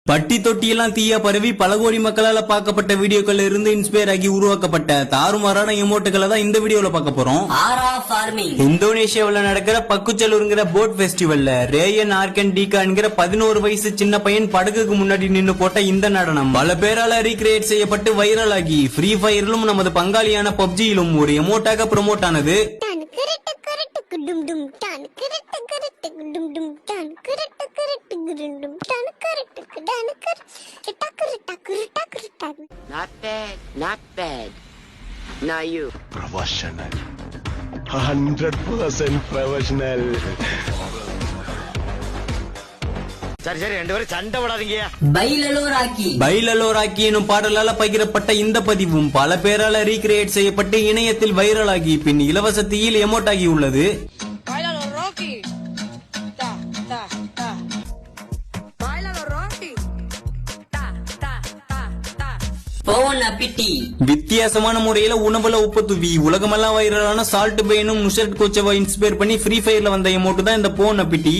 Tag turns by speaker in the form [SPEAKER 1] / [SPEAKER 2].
[SPEAKER 1] பட்டி தொட்டியெல்லாம் தீயா பரவி பல கோடி மக்களால பார்க்கப்பட்ட வீடியோக்கள் இருந்து இன்ஸ்பயர் ஆகி உருவாக்கப்பட்ட தாறுமாறான எமோட்டுகளை தான் இந்த வீடியோல பார்க்க போறோம். இந்தோனேஷியாவில் நடக்கிற பக்குச்சலூருங்கிற போட் பெஸ்டிவல்ல ரேயன் ஆர்கன் டீகா என்கிற 11 வயசு சின்ன பையன் படகுக்கு முன்னாடி நின்னு போட்ட இந்த நடனம் பல பேரால ரீக்ரியேட் செய்யப்பட்டு வைரல் ஆகி ஃப்ரீ ஃபயரிலும் நமது பங்காளியான பப்ஜியிலும் ஒரு எமோட்டாக ப்ரோமோட் ஆனது.
[SPEAKER 2] Not bad. Now you.
[SPEAKER 3] Professional. 100% professional.
[SPEAKER 4] சரி சரி ரெண்டு பேரும் சண்டை விடாதீங்க.
[SPEAKER 1] பைலலோராக்கி எனும் பாடலால பகிரப்பட்ட இந்த பதிவும் பல பேரால ரீக்ரியேட் செய்யப்பட்டு இணையத்தில் வைரல் ஆகி பின் இலவசத்தியில் எமோட் ஆகி உள்ளது. வித்தியாசமான முறையில உணவுல உப்பு தூவி உலகமெல்லாம் வைரலான சால்ட் பைனும் நுஷர்ட் கோச்சவா இன்ஸ்பயர் பண்ணி ஃப்ரீ ஃபயர்ல வந்த எமோட்டு தான் இந்த போன் அப்பிட்டி.